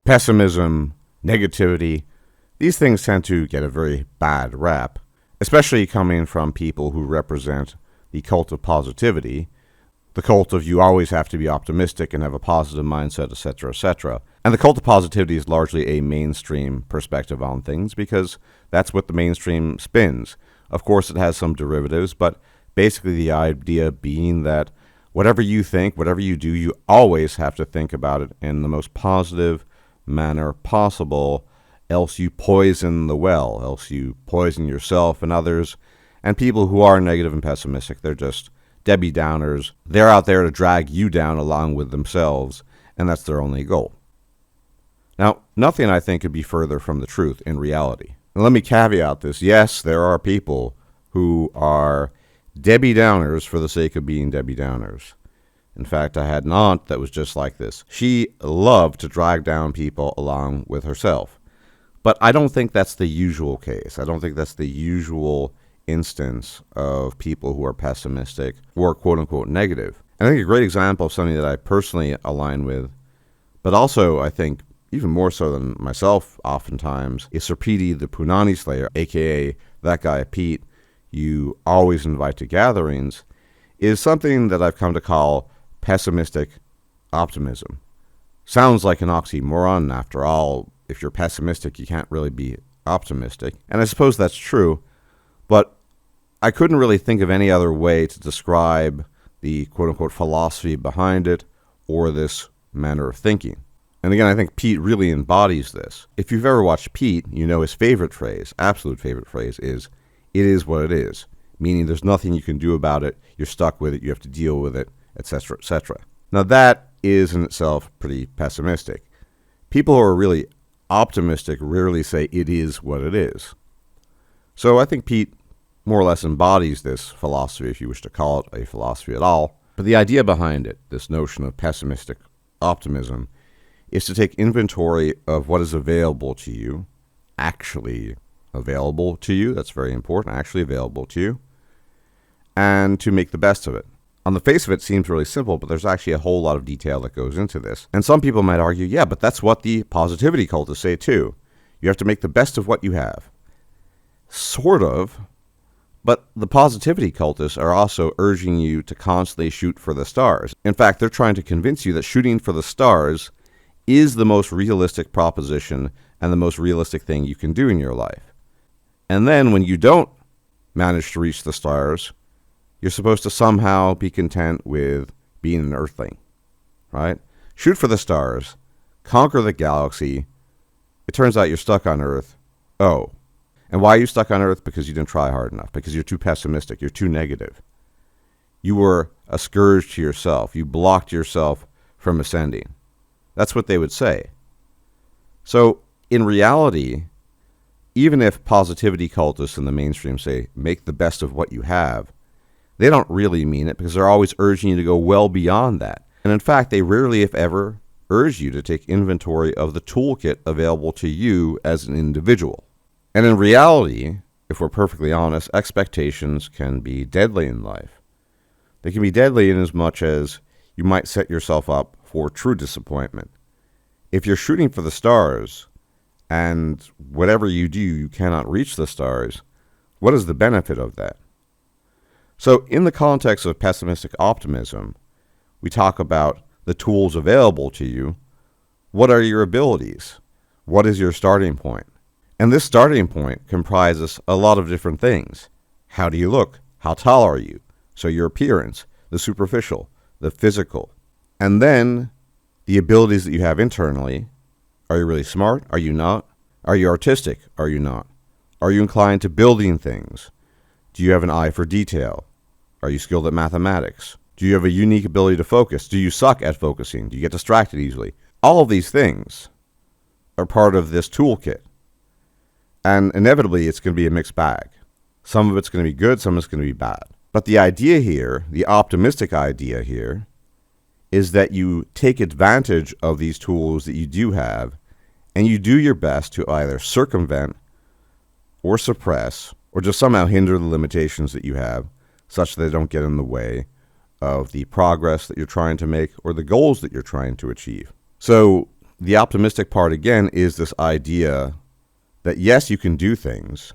Pessimism, negativity, these things tend to get a very bad rap, especially coming from people who represent the cult of positivity, the cult of you always have to be optimistic and have a positive mindset, etc., etc. And the cult of positivity is largely a mainstream perspective on things because that's what the mainstream spins. Of course, it has some derivatives, but basically the idea being that whatever you think, whatever you do, you always have to think about it in the most positive manner possible, else you poison the well, else you poison yourself and others. And people who are negative and pessimistic, they're just Debbie Downers. They're out there to drag you down along with themselves, and that's their only goal. Now, nothing I think could be further from the truth in reality. And let me caveat this. Yes, there are people who are Debbie Downers for the sake of being Debbie Downers. In fact, I had an aunt that was just like this. She loved to drag down people along with herself. But I don't think that's the usual case. I don't think that's the usual instance of people who are pessimistic or quote-unquote negative. And I think a great example of something that I personally align with, but also I think even more so than myself oftentimes, is Sir Petey the Punani Slayer, a.k.a. that guy Pete you always invite to gatherings, is something that I've come to call pessimistic optimism. Sounds like an oxymoron. After all, if you're pessimistic, you can't really be optimistic. And I suppose that's true, but I couldn't really think of any other way to describe the quote-unquote philosophy behind it or this manner of thinking. And again, I think Pete really embodies this. If you've ever watched Pete, you know his favorite phrase, absolute favorite phrase, is, "It is what it is," meaning there's nothing you can do about it, you're stuck with it, you have to deal with it, etc., etc. Now that is in itself pretty pessimistic. People who are really optimistic rarely say it is what it is. So I think Pete more or less embodies this philosophy, if you wish to call it a philosophy at all. But the idea behind it, this notion of pessimistic optimism, is to take inventory of what is available to you, actually available to you, that's very important, actually available to you, and to make the best of it. On the face of it seems really simple, but there's actually a whole lot of detail that goes into this. And some people might argue, yeah, but that's what the positivity cultists say too. You have to make the best of what you have. Sort of, but the positivity cultists are also urging you to constantly shoot for the stars. In fact, they're trying to convince you that shooting for the stars is the most realistic proposition and the most realistic thing you can do in your life. And then when you don't manage to reach the stars, you're supposed to somehow be content with being an earthling, right? Shoot for the stars, conquer the galaxy. It turns out you're stuck on Earth. Oh, and why are you stuck on Earth? Because you didn't try hard enough, because you're too pessimistic, you're too negative. You were a scourge to yourself. You blocked yourself from ascending. That's what they would say. So in reality, even if positivity cultists in the mainstream say, make the best of what you have, they don't really mean it because they're always urging you to go well beyond that. And in fact, they rarely, if ever, urge you to take inventory of the toolkit available to you as an individual. And in reality, if we're perfectly honest, expectations can be deadly in life. They can be deadly in as much as you might set yourself up for true disappointment. If you're shooting for the stars and whatever you do, you cannot reach the stars, what is the benefit of that? So in the context of pessimistic optimism, we talk about the tools available to you. What are your abilities? What is your starting point? And this starting point comprises a lot of different things. How do you look? How tall are you? So your appearance, the superficial, the physical. And then the abilities that you have internally. Are you really smart? Are you not? Are you artistic? Are you not? Are you inclined to building things? Do you have an eye for detail? Are you skilled at mathematics? Do you have a unique ability to focus? Do you suck at focusing? Do you get distracted easily? All of these things are part of this toolkit. And inevitably, it's going to be a mixed bag. Some of it's going to be good, some of it's going to be bad. But the idea here, the optimistic idea here, is that you take advantage of these tools that you do have, and you do your best to either circumvent or suppress or just somehow hinder the limitations that you have such that they don't get in the way of the progress that you're trying to make or the goals that you're trying to achieve. So the optimistic part, again, is this idea that yes, you can do things.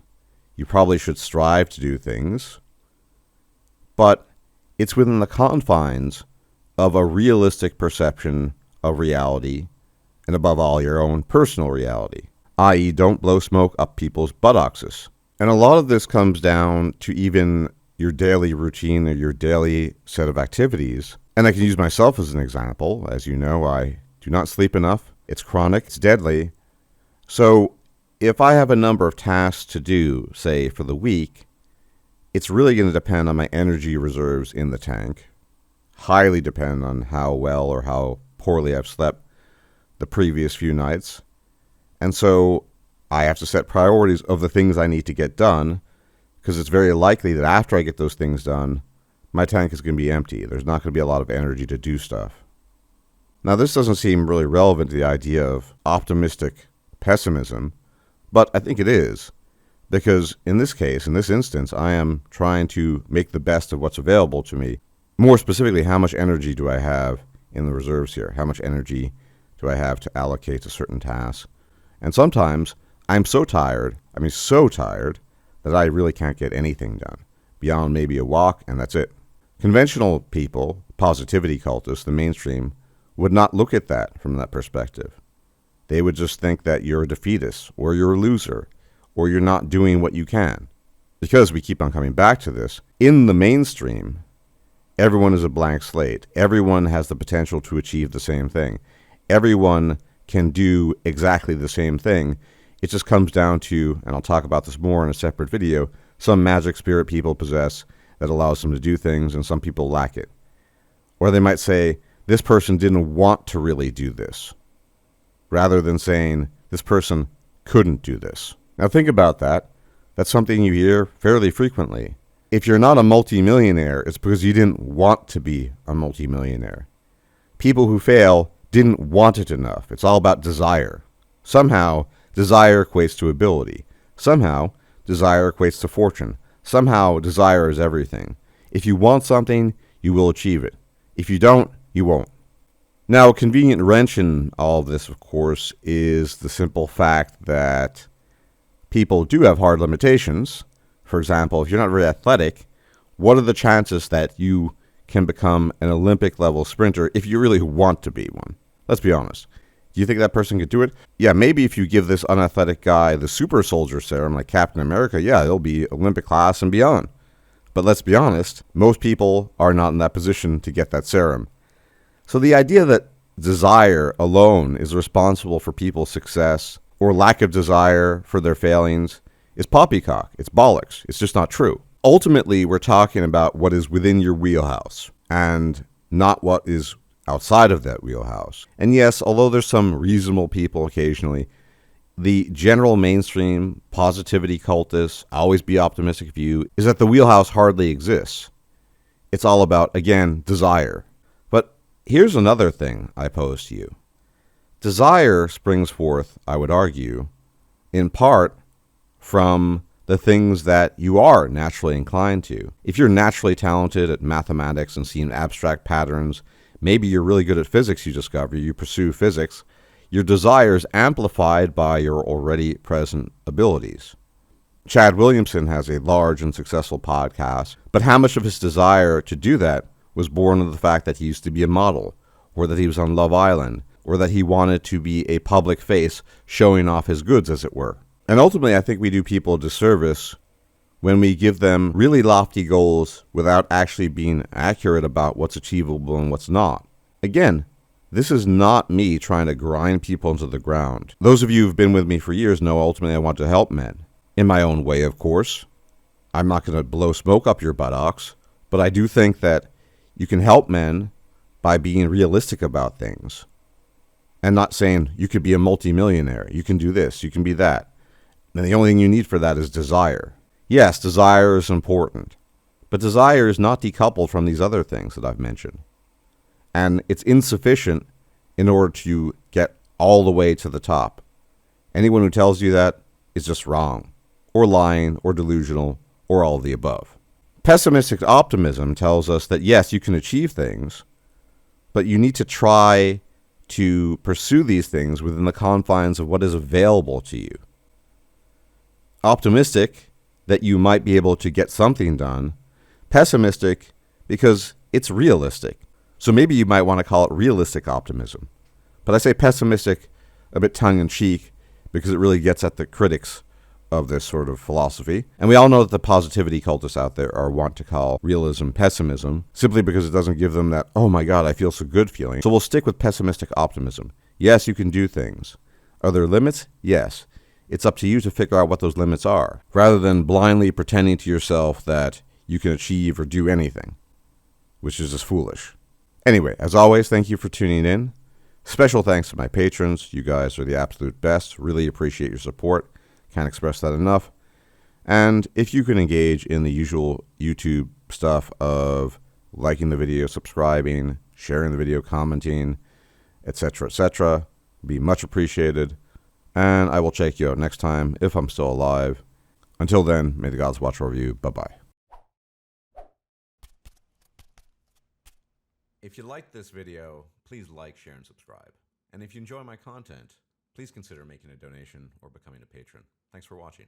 You probably should strive to do things. But it's within the confines of a realistic perception of reality, and above all, your own personal reality, i.e. don't blow smoke up people's buttocks. And a lot of this comes down to even your daily routine or your daily set of activities. And I can use myself as an example. As you know, I do not sleep enough. It's chronic. It's deadly. So if I have a number of tasks to do, say, for the week, it's really going to depend on my energy reserves in the tank. Highly depend on how well or how poorly I've slept the previous few nights. And so I have to set priorities of the things I need to get done, because it's very likely that after I get those things done, my tank is going to be empty. There's not going to be a lot of energy to do stuff. Now, this doesn't seem really relevant to the idea of optimistic pessimism, but I think it is, because in this case, in this instance, I am trying to make the best of what's available to me. More specifically, how much energy do I have in the reserves here? How much energy do I have to allocate to certain tasks? And sometimes I'm so tired, that I really can't get anything done beyond maybe a walk, and that's it. Conventional people, positivity cultists, the mainstream, would not look at that from that perspective. They would just think that you're a defeatist, or you're a loser, or you're not doing what you can. Because we keep on coming back to this, in the mainstream, everyone is a blank slate. Everyone has the potential to achieve the same thing. Everyone can do exactly the same thing. It just comes down to, and I'll talk about this more in a separate video, some magic spirit people possess that allows them to do things, and some people lack it. Or they might say, this person didn't want to really do this, rather than saying, this person couldn't do this. Now think about that. That's something you hear fairly frequently. If you're not a multimillionaire, it's because you didn't want to be a multimillionaire. People who fail didn't want it enough. It's all about desire. Somehow, desire equates to ability. Somehow, desire equates to fortune. Somehow, desire is everything. If you want something, you will achieve it. If you don't, you won't. Now, a convenient wrench in all of this, of course, is the simple fact that people do have hard limitations. For example, if you're not very athletic, what are the chances that you can become an Olympic-level sprinter if you really want to be one? Let's be honest. Do you think that person could do it? Yeah, maybe if you give this unathletic guy the super soldier serum like Captain America, yeah, he'll be Olympic class and beyond. But let's be honest, most people are not in that position to get that serum. So the idea that desire alone is responsible for people's success or lack of desire for their failings is poppycock. It's bollocks. It's just not true. Ultimately, we're talking about what is within your wheelhouse and not what is outside of that wheelhouse. And yes, although there's some reasonable people occasionally, the general mainstream positivity cultist, always be optimistic view is that the wheelhouse hardly exists. It's all about, again, desire. But here's another thing I pose to you. Desire springs forth, I would argue, in part from the things that you are naturally inclined to. If you're naturally talented at mathematics and seeing abstract patterns, maybe you're really good at physics, you discover, you pursue physics, your desire is amplified by your already present abilities. Chad Williamson has a large and successful podcast, but how much of his desire to do that was born of the fact that he used to be a model, or that he was on Love Island, or that he wanted to be a public face showing off his goods, as it were. And ultimately, I think we do people a disservice when we give them really lofty goals without actually being accurate about what's achievable and what's not. Again, this is not me trying to grind people into the ground. Those of you who've been with me for years know ultimately I want to help men. In my own way, of course. I'm not going to blow smoke up your buttocks, but I do think that you can help men by being realistic about things and not saying you could be a multimillionaire, you can do this, you can be that. And the only thing you need for that is desire. Yes, desire is important, but desire is not decoupled from these other things that I've mentioned. And it's insufficient in order to get all the way to the top. Anyone who tells you that is just wrong, or lying, or delusional, or all of the above. Pessimistic optimism tells us that yes, you can achieve things, but you need to try to pursue these things within the confines of what is available to you. Optimistic that you might be able to get something done. Pessimistic because it's realistic. So maybe you might want to call it realistic optimism. But I say pessimistic a bit tongue-in-cheek because it really gets at the critics of this sort of philosophy. And we all know that the positivity cultists out there are wont to call realism pessimism, simply because it doesn't give them that, oh my God, I feel so good feeling. So we'll stick with pessimistic optimism. Yes, you can do things. Are there limits? Yes. It's up to you to figure out what those limits are, rather than blindly pretending to yourself that you can achieve or do anything, which is just foolish. Anyway, as always, thank you for tuning in. Special thanks to my patrons. You guys are the absolute best. Really appreciate your support. Can't express that enough. And if you can engage in the usual YouTube stuff of liking the video, subscribing, sharing the video, commenting, etc., be much appreciated. And I will check you out next time if I'm still alive. Until then, may the gods watch over you. Bye-bye. If you liked this video, please like, share, and subscribe. And if you enjoy my content, please consider making a donation or becoming a patron. Thanks for watching.